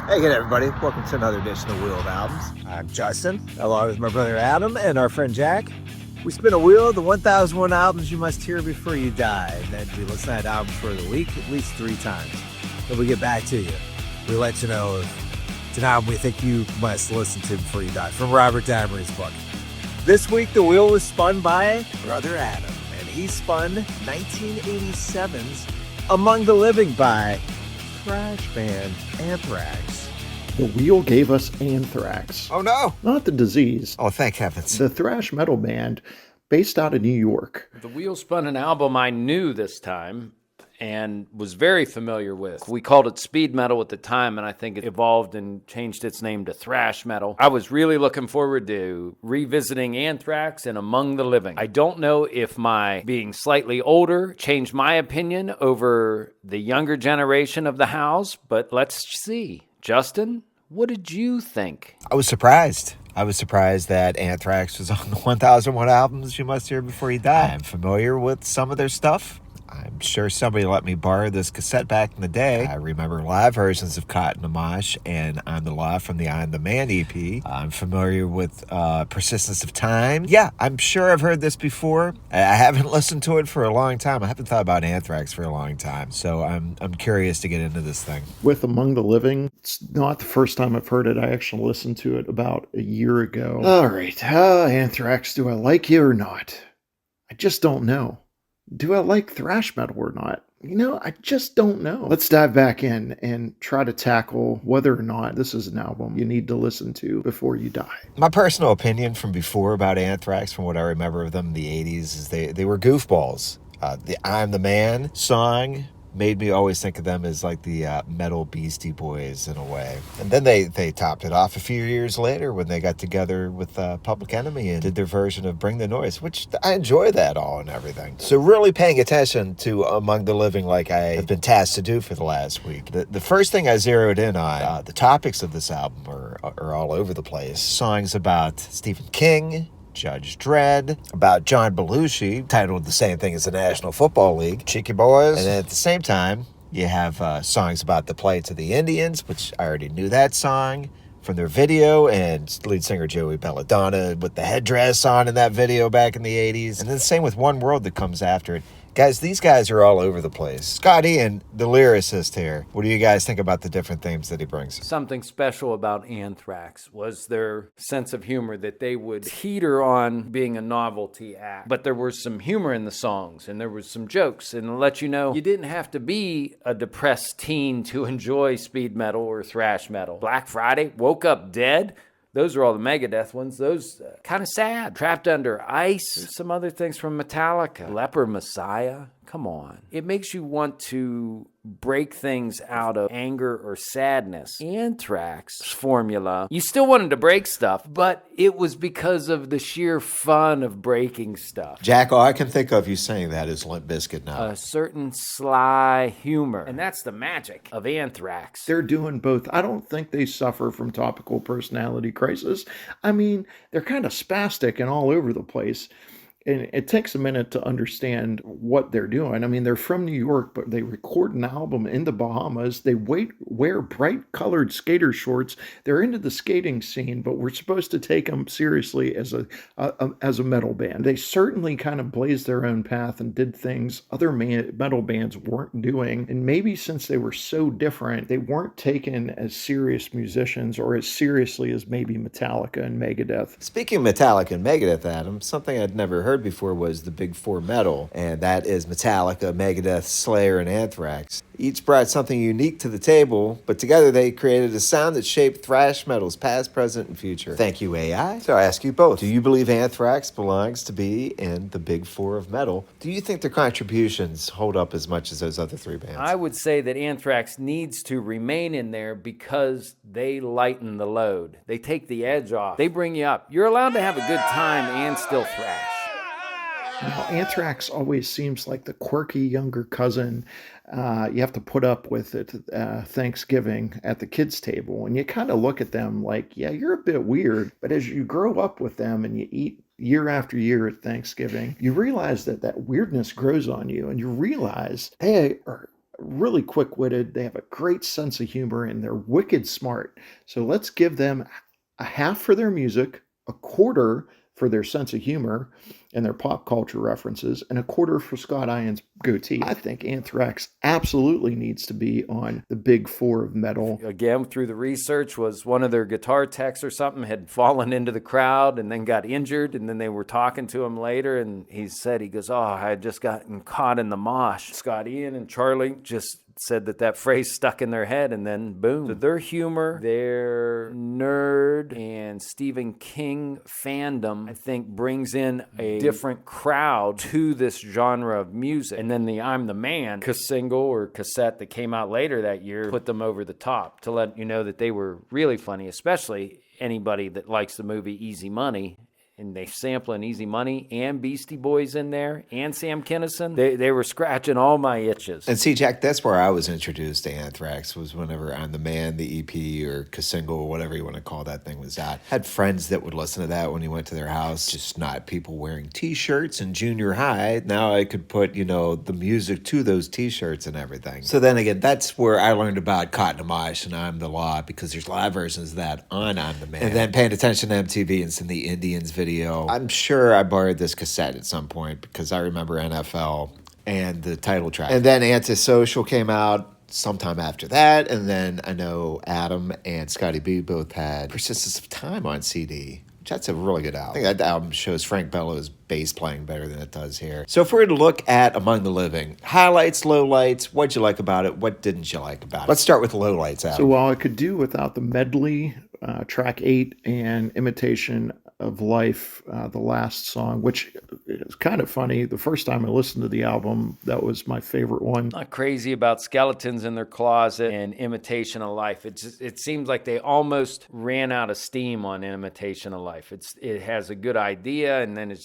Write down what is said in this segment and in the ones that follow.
Hey again, everybody. Welcome to another edition of Wheel of Albums. I'm Justin, along with my brother Adam and our friend Jack. We spin a wheel of the 1001 albums you must hear before you die. And then we listen to that album for the week at least 3 times. Then we get back to you. We let you know if it's an album we think you must listen to before you die, from Robert Dimery's book. This week, the wheel was spun by brother Adam, and he spun 1987's Among the Living by thrash band Anthrax. The wheel gave us Anthrax. Oh no! Not the disease. Oh, thank heavens. The thrash metal band based out of New York. The wheel spun an album I knew this time and was very familiar with. We called it speed metal at the time, and I think it evolved and changed its name to thrash metal. I was really looking forward to revisiting Anthrax and Among the Living. I don't know if my being slightly older changed my opinion over the younger generation of the house, but let's see. Justin, what did you think? I was surprised. I was surprised that Anthrax was on the 1001 albums you must hear before you die. I'm familiar with some of their stuff. I'm sure somebody let me borrow this cassette back in the day. I remember live versions of Caught in the Mosh and I'm the Law from the I'm the Man EP. I'm familiar with Persistence of Time. Yeah, I'm sure I've heard this before. I haven't listened to it for a long time. I haven't thought about Anthrax for a long time. So I'm curious to get into this thing. With Among the Living, it's not the first time I've heard it. I actually listened to it about a year ago. All right, Anthrax, do I like you or not? I just don't know. Do I like thrash metal or not? I just don't know. Let's dive back in and try to tackle whether or not this is an album you need to listen to before you die. My personal opinion from before about Anthrax, from what I remember of them in the 80s, is they were goofballs. The I'm the Man song made me always think of them as like the metal Beastie Boys in a way. And then they topped it off a few years later when they got together with Public Enemy and did their version of Bring the Noise, which I enjoy that all and everything. So really paying attention to Among the Living like I have been tasked to do for the last week. The first thing I zeroed in on, the topics of this album are all over the place. Songs about Stephen King, Judge Dredd, about John Belushi, titled the same thing as the National Football League, Cheeky Boys. And then at the same time, you have songs about the plight of the Indians, which I already knew that song from their video, and lead singer Joey Belladonna with the headdress on in that video back in the 80s. And then the same with One World that comes after it. Guys, these guys are all over the place. Scotty and the lyricist here, what do you guys think about the different themes that he brings? Something special about Anthrax was their sense of humor, that they would teeter on being a novelty act. But there was some humor in the songs, and there was some jokes, and to let you know, you didn't have to be a depressed teen to enjoy speed metal or thrash metal. Black Friday, Woke Up Dead. Those are all the Megadeth ones. Those kind of sad. Trapped Under Ice. There's some other things from Metallica. Leper Messiah. Come on. It makes you want to break things out of anger or sadness. Anthrax formula, you still wanted to break stuff, but it was because of the sheer fun of breaking stuff. Jack, all I can think of you saying that is Limp Bizkit now. A certain sly humor. And that's the magic of Anthrax. They're doing both. I don't think they suffer from topical personality crisis. I mean, they're kind of spastic and all over the place. And it takes a minute to understand what they're doing. I mean, they're from New York, but they record an album in the Bahamas. They wear bright-colored skater shorts. They're into the skating scene, but we're supposed to take them seriously as a metal band. They certainly kind of blazed their own path and did things other metal bands weren't doing. And maybe since they were so different, they weren't taken as serious musicians or as seriously as maybe Metallica and Megadeth. Speaking of Metallica and Megadeth, Adam, something I'd never heard before was the Big Four metal, and that is Metallica, Megadeth, Slayer, and Anthrax. Each brought something unique to the table, but together they created a sound that shaped thrash metal's past, present, and future. Thank you, AI. So I ask you both, do you believe Anthrax belongs to be in the Big Four of metal? Do you think their contributions hold up as much as those other 3 bands? I would say that Anthrax needs to remain in there because they lighten the load. They take the edge off. They bring you up. You're allowed to have a good time and still thrash. Anthrax always seems like the quirky younger cousin you have to put up with at Thanksgiving at the kids' table. And you kind of look at them like, yeah, you're a bit weird. But as you grow up with them and you eat year after year at Thanksgiving, you realize that weirdness grows on you. And you realize they are really quick-witted. They have a great sense of humor, and they're wicked smart. So let's give them a half for their music, a quarter for their sense of humor and their pop culture references, and a quarter for Scott Ian's goatee. I think Anthrax absolutely needs to be on the big four of metal. Again, through the research, was one of their guitar techs or something had fallen into the crowd and then got injured, and then they were talking to him later, and he goes, oh, I had just gotten caught in the mosh. Scott Ian and Charlie just said that phrase stuck in their head, and then boom. So their humor, their nerd and Stephen King fandom, I think, brings in a different crowd to this genre of music. And then the I'm the Man single or cassette that came out later that year put them over the top to let you know that they were really funny, especially anybody that likes the movie Easy Money. And they sampling Easy Money and Beastie Boys in there and Sam Kinison. They were scratching all my itches. And see, Jack, that's where I was introduced to Anthrax, was whenever I'm the Man, the EP, or single, or whatever you want to call that thing was out. Had friends that would listen to that when you went to their house, just not people wearing T-shirts in junior high. Now I could put, the music to those T-shirts and everything. So then again, that's where I learned about Cotton Amash and I'm the Law, because there's live versions of that on I'm the Man. And then paying attention to MTV and seeing the Indians video. I'm sure I borrowed this cassette at some point because I remember NFL and the title track. And then Antisocial came out sometime after that. And then I know Adam and Scotty B both had Persistence of Time on CD. That's a really good album. I think that album shows Frank Bellows' bass playing better than it does here. So if we're to look at Among the Living, highlights, lowlights, what'd you like about it? What didn't you like about it? Let's start with the lowlights, Adam. So while I could do without the medley, track 8 and Imitation of Life, the last song, which is kind of funny. The first time I listened to the album, that was my favorite one. Not crazy about Skeletons in Their Closet and Imitation of Life. It seems like they almost ran out of steam on Imitation of Life. It has a good idea, and then it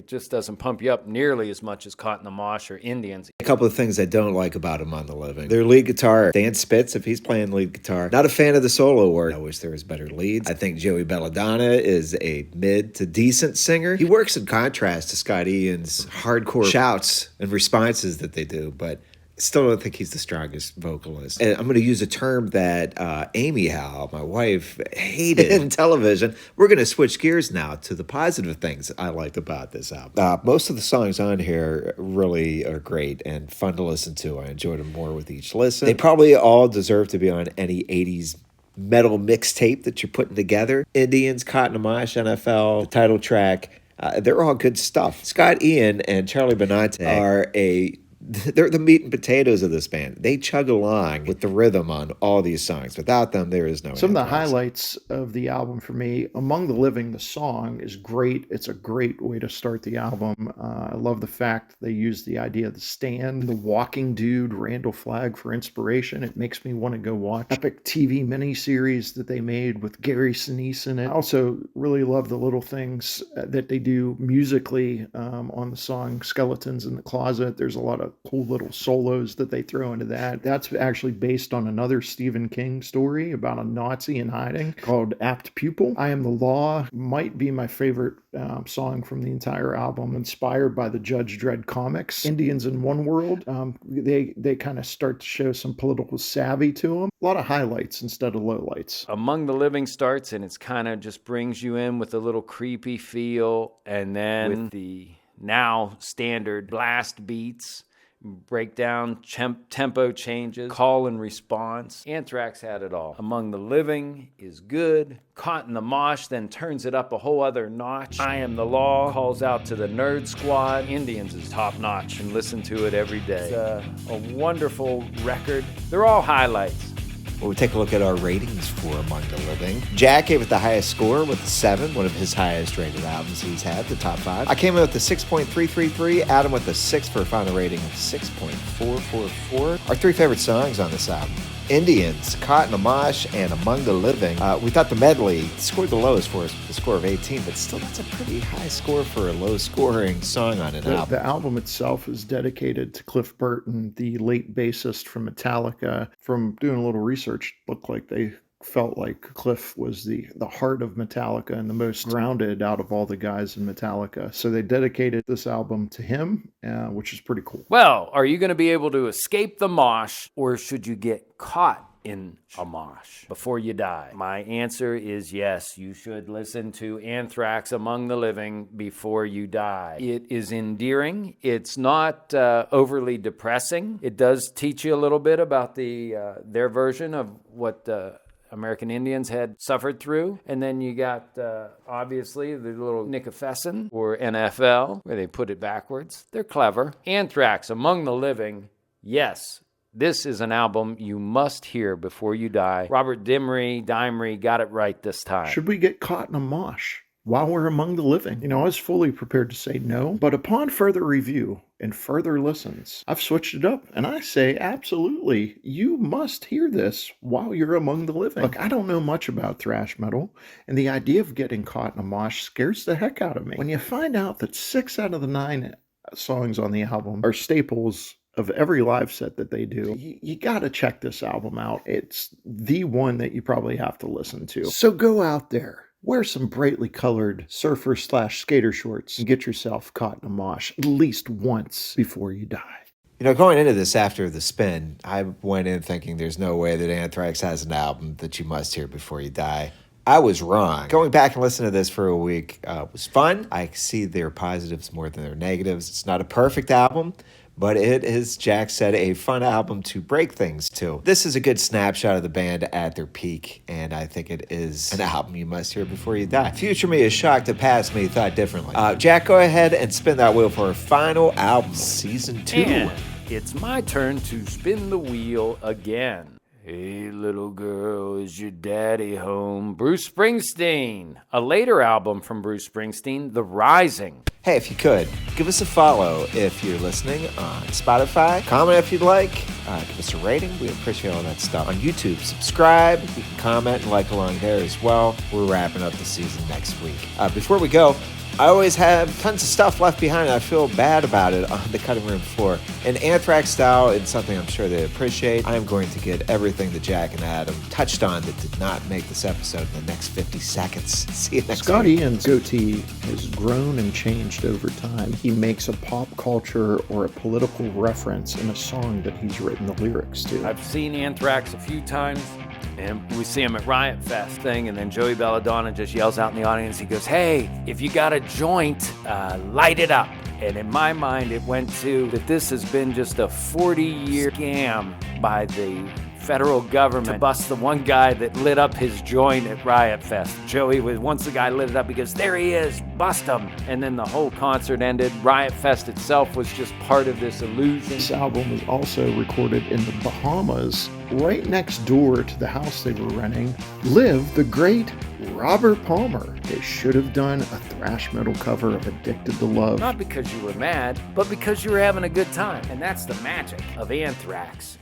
just doesn't pump you up nearly as much as Caught in the Mosh or Indians. A couple of things I don't like about Among the Living. Their lead guitar, Dan Spitz, if he's playing lead guitar, not a fan of the solo work. I wish there was better leads. I think Joey Belladonna is a mid to decent singer. He works in contrast to Scott Ian's hardcore shouts and responses that they do, but still don't think he's the strongest vocalist. And I'm going to use a term that Amy Howe, my wife, hated in television. We're going to switch gears now to the positive things I liked about this album. Most of the songs on here really are great and fun to listen to. I enjoyed them more with each listen. They probably all deserve to be on any 80s metal mixtape that you're putting together. Indians, Cotton Amash, NFL, the title track, they're all good stuff. Scott Ian and Charlie Benante are they're the meat and potatoes of this band. They chug along with the rhythm on all these songs. Without them, there is no Some Anthrax. of the highlights of the album for me, Among the Living, the song is great. It's a great way to start the album. I love the fact they use the idea of the stand, the walking dude, Randall Flagg for inspiration. It makes me want to go watch epic TV miniseries that they made with Gary Sinise in it. I also really love the little things that they do musically on the song Skeletons in the Closet. There's a lot of cool little solos that they throw into that. That's actually based on another Stephen King story about a Nazi in hiding called Apt Pupil. I Am the Law might be my favorite song from the entire album, inspired by the Judge Dredd comics. Indians in One World, they kind of start to show some political savvy to them. A lot of highlights instead of lowlights. Among the Living starts, and it's kind of just brings you in with a little creepy feel, and then with the now standard blast beats, breakdown, tempo changes, call and response. Anthrax had it all. Among the Living is good. Caught in the Mosh then turns it up a whole other notch. I Am the Law calls out to the Nerd Squad. Indians is top notch, and listen to it every day. It's a wonderful record. They're all highlights. Well, we take a look at our ratings for Among the Living. Jack gave it the highest score with a 7, one of his highest rated albums he's had, the top 5. I came in with a 6.333. Adam with a 6 for a final rating of 6.444. Our 3 favorite songs on this album: Indians, Cotton Amash, and Among the Living. We thought the medley scored the lowest for us with a score of 18, but still that's a pretty high score for a low-scoring song on an album. The album itself is dedicated to Cliff Burton, the late bassist from Metallica. From doing a little research, looked like they felt like Cliff was the heart of Metallica and the most grounded out of all the guys in Metallica. So they dedicated this album to him, which is pretty cool. Well, are you going to be able to escape the mosh, or should you get caught in a mosh before you die? My answer is yes, you should listen to Anthrax Among the Living before you die. It is endearing. It's not overly depressing. It does teach you a little bit about their version of what American Indians had suffered through. And then you got, obviously, the little Nicafessin, or NFL, where they put it backwards. They're clever. Anthrax Among the Living, yes. This is an album you must hear before you die. Robert Dimery got it right this time. Should we get caught in a mosh while we're among the living? I was fully prepared to say no, but upon further review and further listens, I've switched it up, and I say absolutely, you must hear this while you're among the living. Look, I don't know much about thrash metal, and the idea of getting caught in a mosh scares the heck out of me. When you find out that 6 out of the 9 songs on the album are staples of every live set that they do, you got to check this album out. It's the one that you probably have to listen to. So go out there, wear some brightly colored surfer/skater shorts, and get yourself caught in a mosh at least once before you die. Going into this after the spin, I went in thinking there's no way that Anthrax has an album that you must hear before you die. I was wrong. Going back and listening to this for a week was fun. I see their positives more than their negatives. It's not a perfect album, but it is, Jack said, a fun album to break things to. This is a good snapshot of the band at their peak, and I think it is an album you must hear before you die. Future me is shocked that past me thought differently. Jack, go ahead and spin that wheel for our final album, Season 2. And it's my turn to spin the wheel again. Hey, little girl, is your daddy home? Bruce Springsteen. A later album from Bruce Springsteen, The Rising. Hey, if you could, give us a follow if you're listening on Spotify. Comment if you'd like. Give us a rating. We appreciate all that stuff. On YouTube, subscribe. You can comment and like along there as well. We're wrapping up the season next week. Before we go, I always have tons of stuff left behind. I feel bad about it on the cutting room floor. In Anthrax style, it's something I'm sure they appreciate. I'm going to get everything that Jack and Adam touched on that did not make this episode in the next 50 seconds. See you next Scott week. Ian's goatee has grown and changed over time. He makes a pop culture or a political reference in a song that he's written the lyrics to. I've seen Anthrax a few times, and we see him at Riot Fest thing, and then Joey Belladonna just yells out in the audience, he goes, hey, if you got a joint, light it up. And in my mind, it went to that this has been just a 40-year scam by the federal government to bust the one guy that lit up his joint at Riot Fest. Joey, once the guy lit it up, he goes, there he is, bust him. And then the whole concert ended. Riot Fest itself was just part of this illusion. This album was also recorded in the Bahamas. Right next door to the house they were renting lived the great Robert Palmer. They should have done a thrash metal cover of Addicted to Love. Not because you were mad, but because you were having a good time. And that's the magic of Anthrax.